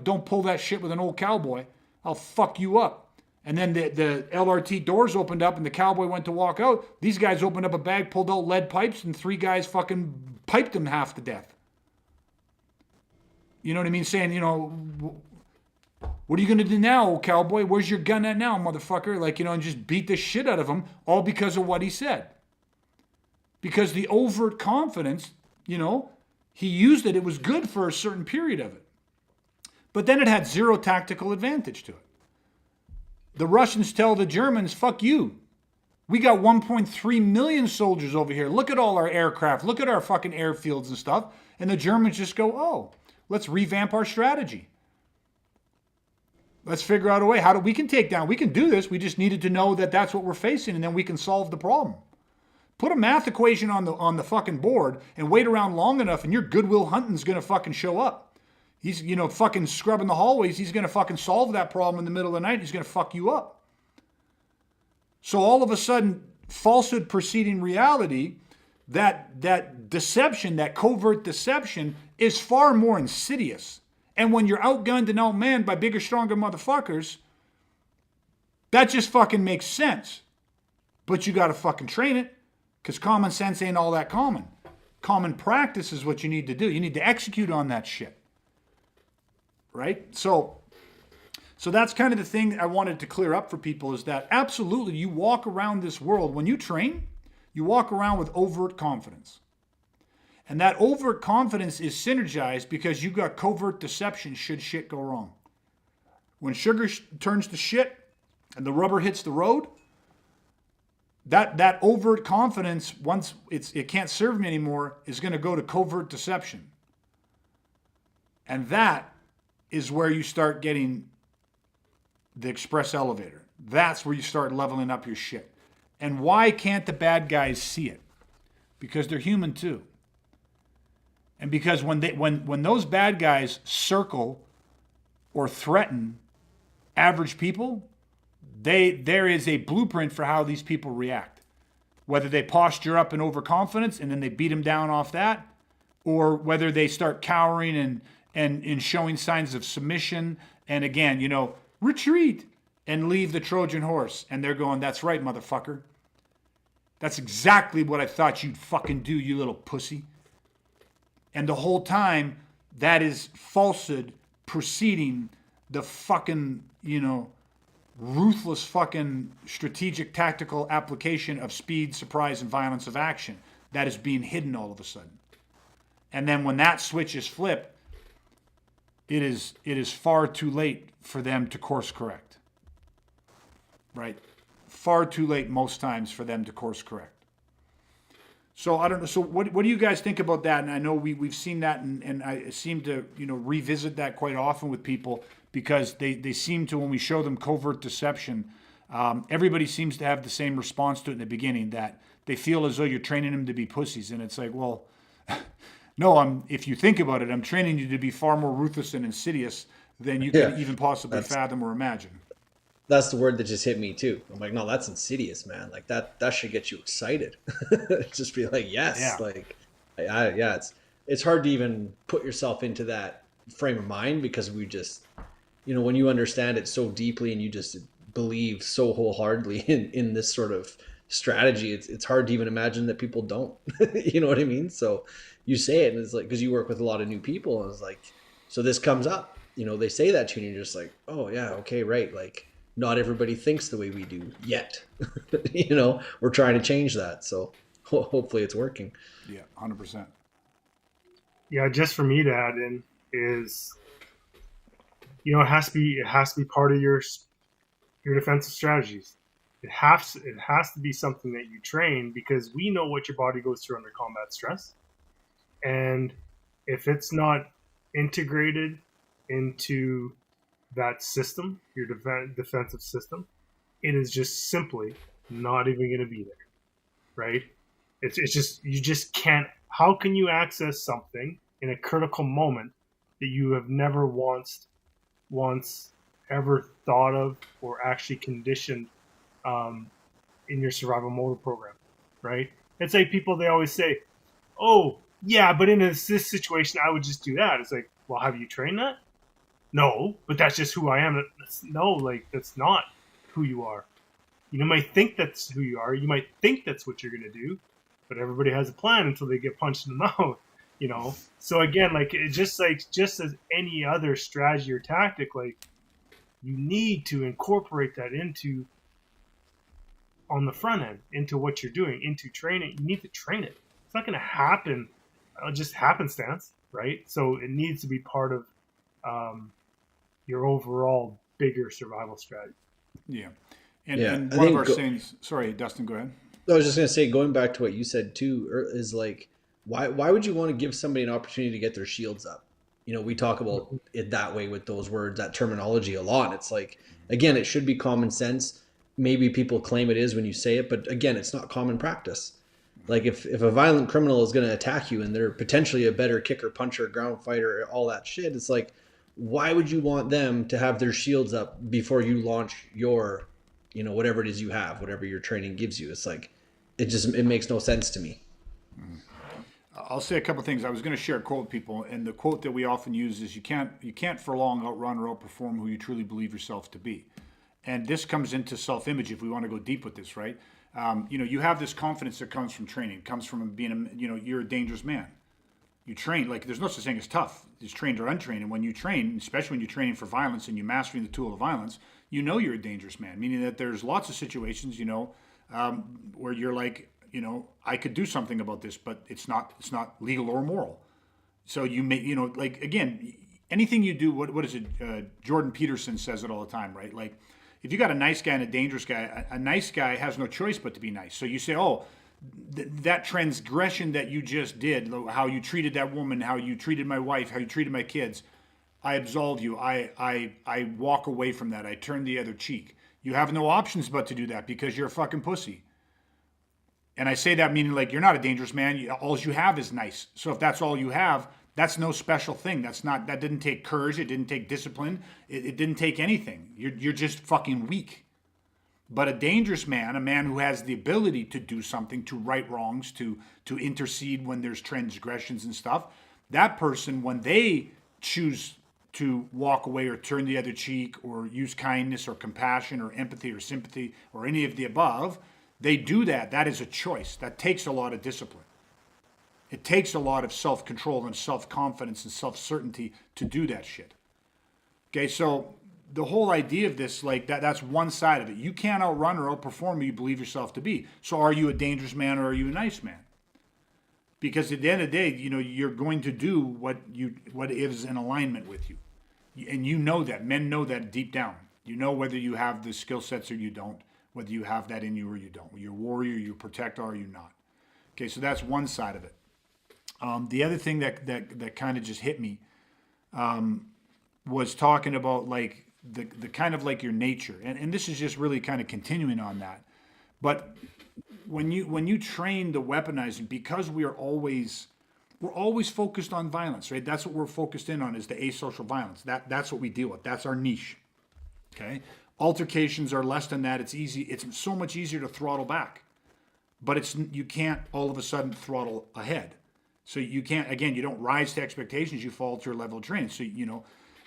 don't pull that shit with an old cowboy. I'll fuck you up. And then the LRT doors opened up and the cowboy went to walk out. These guys opened up a bag, pulled out lead pipes, and 3 guys fucking piped him half to death. You know what I mean? Saying, what are you going to do now, old cowboy? Where's your gun at now, motherfucker? Like, and just beat the shit out of him, all because of what he said. Because the overt confidence, he used it. It was good for a certain period of it. But then it had zero tactical advantage to it. The Russians tell the Germans, fuck you. We got 1.3 million soldiers over here. Look at all our aircraft. Look at our fucking airfields and stuff. And the Germans just go, oh, let's revamp our strategy. Let's figure out a way. We can take down, we can do this. We just needed to know that that's what we're facing, and then we can solve the problem. Put a math equation on the fucking board and wait around long enough, and your Goodwill Hunting's going to fucking show up. He's, fucking scrubbing the hallways. He's going to fucking solve that problem in the middle of the night. He's going to fuck you up. So all of a sudden, falsehood preceding reality, that deception, that covert deception is far more insidious. And when you're outgunned and outmanned by bigger, stronger motherfuckers, that just fucking makes sense. But you got to fucking train it, because common sense ain't all that common. Common practice is what you need to do. You need to execute on that shit. Right? So that's kind of the thing I wanted to clear up for people, is that absolutely you walk around this world, when you train, you walk around with overt confidence. And that overt confidence is synergized because you got covert deception should shit go wrong. When sugar turns to shit and the rubber hits the road, that overt confidence, once it can't serve me anymore, is going to go to covert deception. And that is where you start getting the express elevator. That's where you start leveling up your shit. And why can't the bad guys see it? Because they're human too. And because when those bad guys circle or threaten average people, there is a blueprint for how these people react. Whether they posture up in overconfidence and then they beat them down off that, or whether they start cowering and showing signs of submission and again, retreat and leave the Trojan horse. And they're going, that's right, motherfucker. That's exactly what I thought you'd fucking do, you little pussy. And the whole time, that is falsehood preceding the fucking, ruthless fucking strategic tactical application of speed, surprise, and violence of action that is being hidden all of a sudden. And then when that switch is flipped, it is far too late for them to course correct. Right? Far too late most times for them to course correct. So I don't know. So what do you guys think about that? And I know we've seen that, and I seem to revisit that quite often with people, because they seem to, when we show them covert deception, everybody seems to have the same response to it in the beginning, that they feel as though you're training them to be pussies, and it's like, well, no, if you think about it, I'm training you to be far more ruthless and insidious than you Yeah, can even possibly that's fathom or imagine. that's the word that just hit me too. I'm like, no, that's insidious, man. Like that should get you excited. Just be like, yes, Yeah. like, yeah, it's hard to even put yourself into that frame of mind because we just, when you understand it so deeply and you just believe so wholeheartedly in this sort of strategy, it's hard to even imagine that people don't. You know what I mean? So you say it, and it's like because you work with a lot of new people, and it's like, so this comes up. They say that to you, and you're just like, oh yeah, okay, right. Like not everybody thinks the way we do yet. We're trying to change that. So hopefully it's working. Yeah, 100%. Yeah, just for me to add in is, it has to be part of your defensive strategies. It has to be something that you train because we know what your body goes through under combat stress, and if it's not integrated into that system, your defensive system, it is just simply not even going to be there, right? It's just you just can't. How can you access something in a critical moment that you have never once ever thought of or actually conditioned um, in your survival motor program, right? It's like people, they always say, "Oh, yeah, but in this situation, I would just do that." It's like, well, have you trained that? No, but that's just who I am. No, like that's not who you are. You might think that's who you are. You might think that's what you're going to do, but everybody has a plan until they get punched in the mouth. So again, just as any other strategy or tactic, like you need to incorporate that into on the front end into what you're doing, into training. You need to train it. It's not going to happen just happenstance, right? So it needs to be part of your overall bigger survival strategy. Yeah. And, Yeah, and I one of think our sayings, sorry, Dustin, go ahead. I was just gonna say, going back to what you said too, is like, why would you want to give somebody an opportunity to get their shields up? We talk about it that way with those words, that terminology a lot. It's like, again, it should be common sense. Maybe people claim it is when you say it, but again, it's not common practice. Like if a violent criminal is going to attack you and they're potentially a better kicker, puncher, ground fighter, all that shit, it's like, why would you want them to have their shields up before you launch your, whatever it is you have, whatever your training gives you? It's like, it makes no sense to me. I'll say a couple things. I was going to share a quote with people, and the quote that we often use is, "You can't for long outrun or outperform who you truly believe yourself to be." And this comes into self-image if we want to go deep with this, right? You have this confidence that comes from training, comes from being, you're a dangerous man. You train, like there's no such thing as tough. It's trained or untrained. And when you train, especially when you're training for violence and you're mastering the tool of violence, you're a dangerous man. Meaning that there's lots of situations, where you're like, I could do something about this, but it's not legal or moral. So you may, like again, anything you do, what is it? Jordan Peterson says it all the time, right? Like if you got a nice guy and a dangerous guy, a nice guy has no choice but to be nice. So you say, oh, that transgression that you just did, how you treated that woman, how you treated my wife, how you treated my kids, I absolve you. I walk away from that. I turn the other cheek. You have no options but to do that because you're a fucking pussy. And I say that meaning like you're not a dangerous man. All you have is nice. So if that's all you have, that's no special thing. That didn't take courage. It didn't take discipline. It didn't take anything. You're just fucking weak. But a dangerous man, a man who has the ability to do something, to right wrongs, to intercede when there's transgressions and stuff, that person, when they choose to walk away or turn the other cheek or use kindness or compassion or empathy or sympathy or any of the above, they do that. That is a choice. That takes a lot of discipline. It takes a lot of self-control and self-confidence and self-certainty to do that shit. Okay, so the whole idea of this, like that's one side of it. You can't outrun or outperform who you believe yourself to be. So are you a dangerous man or are you a nice man? Because at the end of the day, you're going to do what is in alignment with you. And you know that. Men know that deep down. You know whether you have the skill sets or you don't, whether you have that in you or you don't. You're a warrior, you're a protector, or you're not. Okay, so that's one side of it. The other thing that kind of just hit me was talking about like the kind of like your nature. And this is just really kind of continuing on that. But when you train the weaponizing, because we are always, we're always focused on violence, right? That's what we're focused in on, is the asocial violence. That's what we deal with. That's our niche. Okay. Altercations are less than that. It's easy. It's so much easier to throttle back, but you can't all of a sudden throttle ahead. So you can't, again, you don't rise to expectations. You fall to your level of training. So,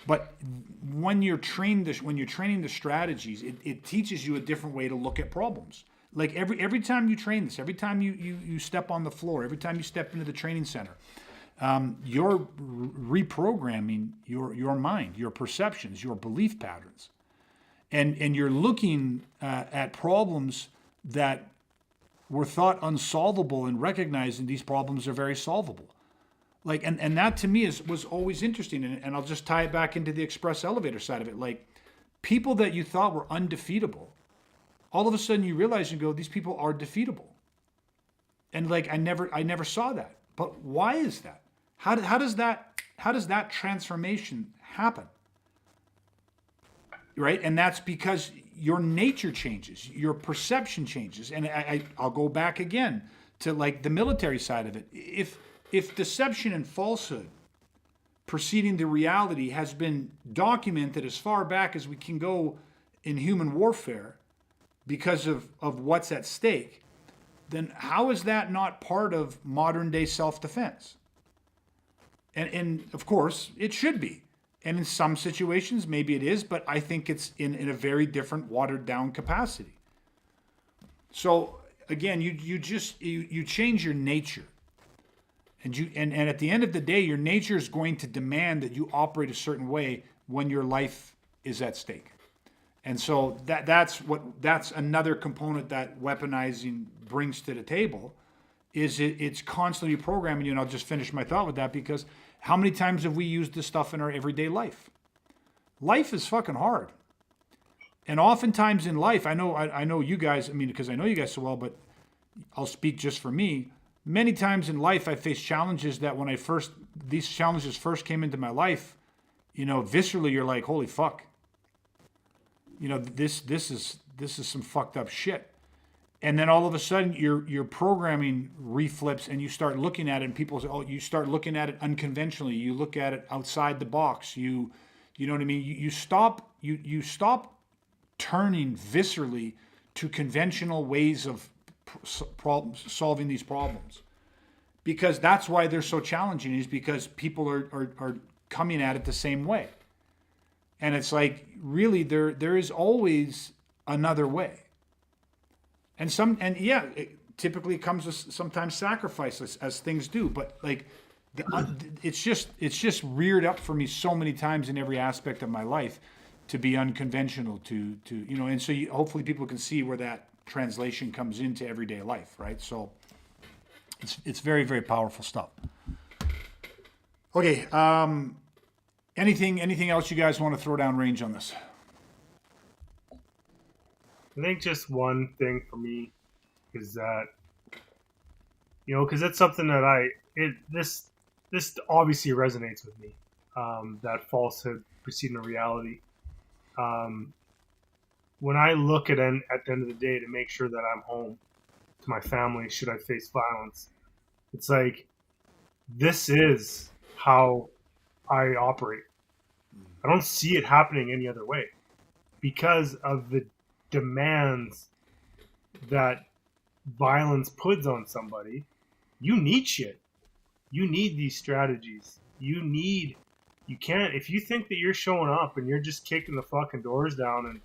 but when you're training the strategies, it teaches you a different way to look at problems. Like every time you train this, every time you step on the floor, every time you step into the training center, you're reprogramming your mind, your perceptions, your belief patterns. And you're looking at problems that were thought unsolvable and recognizing these problems are very solvable. Like, and that to me was always interesting. And I'll just tie it back into the express elevator side of it. Like, people that you thought were undefeatable, all of a sudden you realize and go, these people are defeatable. And like, I never saw that. But why is that? How does that transformation happen? Right? And that's because your nature changes, your perception changes. And I'll go back again to like the military side of it. If deception and falsehood preceding the reality has been documented as far back as we can go in human warfare because of what's at stake, then how is that not part of modern day self-defense? And of course, it should be. And in some situations, maybe it is, but I think it's in a very different, watered down capacity. So again, you change your nature. And at the end of the day, your nature is going to demand that you operate a certain way when your life is at stake. And so that's another component that weaponizing brings to the table, is it's constantly programming you. And I'll just finish my thought with that, because how many times have we used this stuff in our everyday life? Life is fucking hard. And oftentimes in life, I know you guys, because I know you guys so well, but I'll speak just for me. Many times in life, I faced challenges that when these challenges first came into my life, viscerally, you're like, holy fuck. This is some fucked up shit. And then all of a sudden your programming reflips and you start looking at it, and people say, oh, you start looking at it unconventionally. You look at it outside the box. You know what I mean? You stop turning viscerally to conventional ways of solving these problems, because that's why they're so challenging, is because people are coming at it the same way. And it's like, really, there is always another way. And it typically comes with sometimes sacrifices, as things do. But like, it's just reared up for me so many times in every aspect of my life to be unconventional, to and so hopefully people can see where that translation comes into everyday life, right? So it's very, very powerful stuff. Okay, anything else you guys want to throw down range on this? I think just one thing for me is that, because it's something that this obviously resonates with me, that falsehood preceding a reality. When I look at the end of the day to make sure that I'm home to my family should I face violence, it's like, this is how I operate. I don't see it happening any other way, because of the demands that violence puts on somebody. You need shit. You need these strategies. You can't, if you think that you're showing up and you're just kicking the fucking doors down and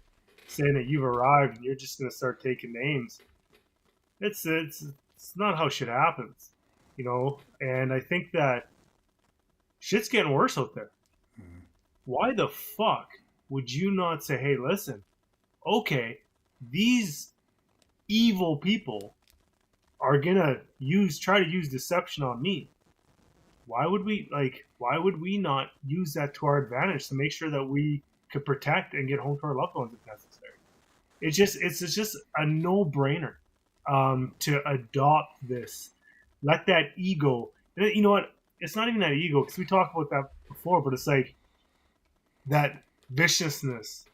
saying that you've arrived and you're just going to start taking names, it's not how shit happens, and I think that shit's getting worse out there. Mm-hmm. Why the fuck would you not say, hey, listen, okay, these evil people are gonna try to use deception on me. Why would we not use that to our advantage to make sure that we could protect and get home to our loved ones if necessary? It's just a no-brainer to adopt this. Let that ego. You know what? It's not even that ego, because we talked about that before. But it's like that viciousness,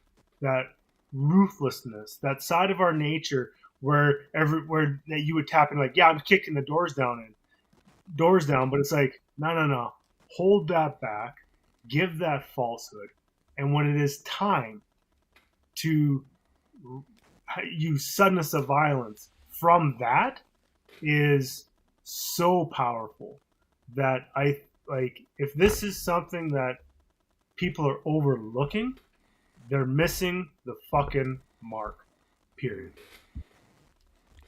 that ruthlessness, that side of our nature where that you would tap in, like, yeah, I'm kicking the doors down in. doors down, but it's like, no. Hold that back, give that falsehood. And when it is time to use suddenness of violence from that is so powerful that I like, if this is something that people are overlooking, they're missing the fucking mark. Period.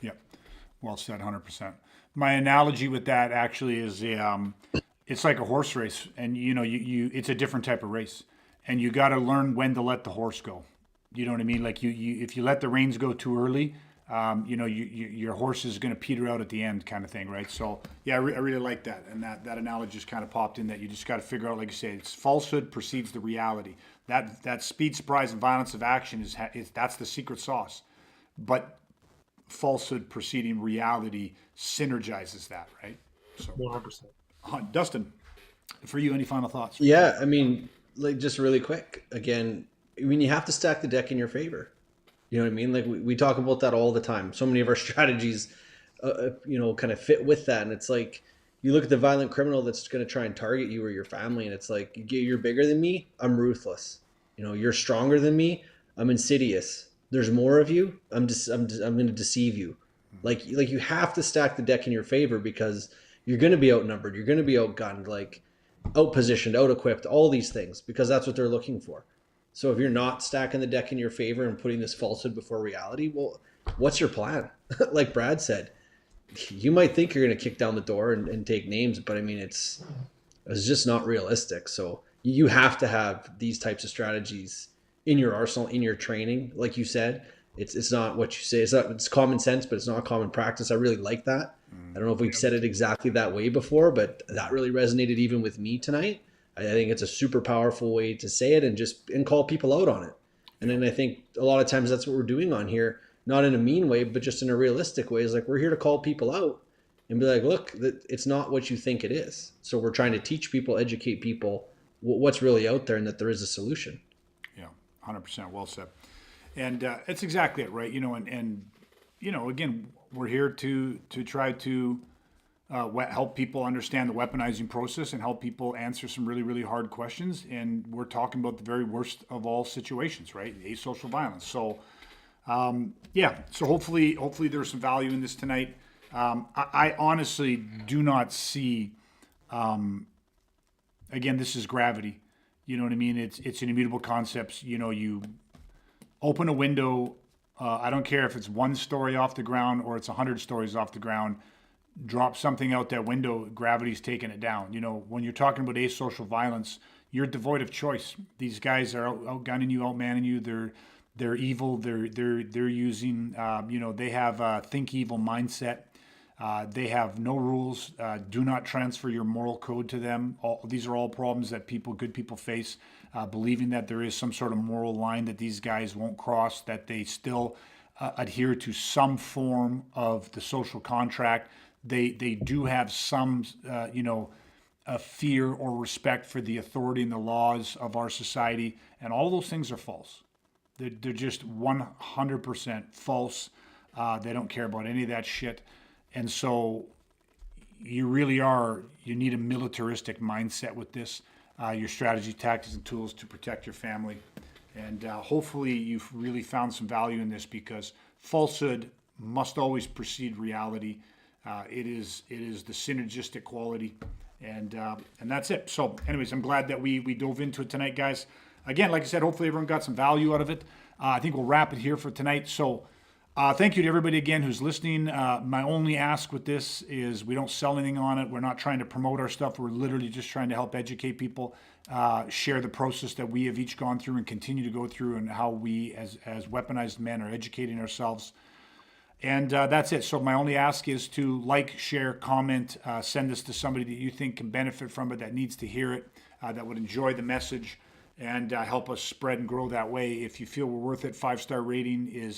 Yep. Well said, 100%. My analogy with that actually is it's like a horse race, and you it's a different type of race, and you got to learn when to let the horse go. You know what I mean? Like you if you let the reins go too early, your horse is going to peter out at the end, kind of thing, right? So yeah, I really like that, and that analogy just kind of popped in, that you just got to figure out, like you say, it's falsehood precedes the reality. That speed, surprise, and violence of action is that's the secret sauce, but falsehood preceding reality synergizes that, right? So 100%. Dustin, for you, any final thoughts? Yeah, I mean, like just really quick. Again, I mean, you have to stack the deck in your favor. You know what I mean? Like we talk about that all the time. So many of our strategies, kind of fit with that. And it's like you look at the violent criminal that's going to try and target you or your family, and it's like you're bigger than me. I'm ruthless. You're stronger than me. I'm insidious. There's more of you. I'm going to deceive you. Like you have to stack the deck in your favor because you're going to be outnumbered. You're going to be outgunned, like outpositioned, out-equipped, all these things, because that's what they're looking for. So if you're not stacking the deck in your favor and putting this falsehood before reality, well, what's your plan? Like Brad said, you might think you're going to kick down the door and take names, but I mean, it's just not realistic. So you have to have these types of strategies in your arsenal, in your training. Like you said, it's not what you say. It's common sense, but it's not common practice. I really like that. I don't know if we've said it exactly that way before, but that really resonated even with me tonight. I think it's a super powerful way to say it and call people out on it. And then I think a lot of times that's what we're doing on here, not in a mean way, but just in a realistic way. Is like, we're here to call people out and be like, look, it's not what you think it is. So we're trying to teach people, educate people what's really out there, and that there is a solution. Yeah, 100%. Well said. And it's exactly it, right? And again, we're here to try to help people understand the weaponizing process and help people answer some really, really hard questions. And we're talking about the very worst of all situations, right? Asocial violence. So, so hopefully there's some value in this tonight. I honestly do not see, again, this is gravity. You know what I mean? It's an immutable concepts. You open a window. I don't care if it's one story off the ground or it's 100 stories off the ground. Drop something out that window, gravity's taking it down. When you're talking about asocial violence, you're devoid of choice. These guys are outgunning you, outmanning you. They're evil. They're using, they have a think evil mindset. They have no rules. Do not transfer your moral code to them. These are all problems that good people face, believing that there is some sort of moral line that these guys won't cross, that they still adhere to some form of the social contract. They do have some, a fear or respect for the authority and the laws of our society, and all those things are false. They're just 100% false. They don't care about any of that shit. And so you need a militaristic mindset with this, your strategy, tactics, and tools to protect your family. And hopefully you've really found some value in this, because falsehood must always precede reality. It is the synergistic quality, and that's it. So anyways, I'm glad that we dove into it tonight, guys. Again, like I said, hopefully everyone got some value out of it. I think we'll wrap it here for tonight. So thank you to everybody again who's listening. My only ask with this is we don't sell anything on it. We're not trying to promote our stuff. We're literally just trying to help educate people, share the process that we have each gone through and continue to go through, and how we as weaponized men are educating ourselves. And that's it. So my only ask is to like, share, comment, send this to somebody that you think can benefit from it, that needs to hear it, that would enjoy the message, and help us spread and grow that way. If you feel we're worth it, 5-star rating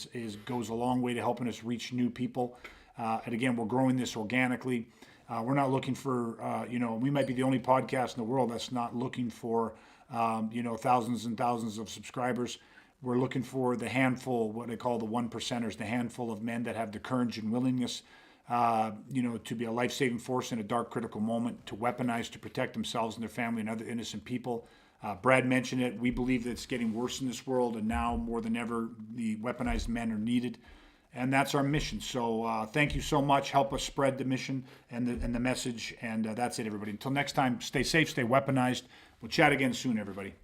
goes a long way to helping us reach new people. And again, we're growing this organically. We're not looking for, we might be the only podcast in the world that's not looking for, thousands and thousands of subscribers. We're looking for the handful, what they call the 1%ers, the handful of men that have the courage and willingness to be a life-saving force in a dark, critical moment, to weaponize to protect themselves and their family and other innocent people. Brad mentioned it. We believe that it's getting worse in this world, and now more than ever, the weaponized men are needed. And that's our mission. So thank you so much. Help us spread the mission and the message. And that's it, everybody. Until next time, stay safe, stay weaponized. We'll chat again soon, everybody.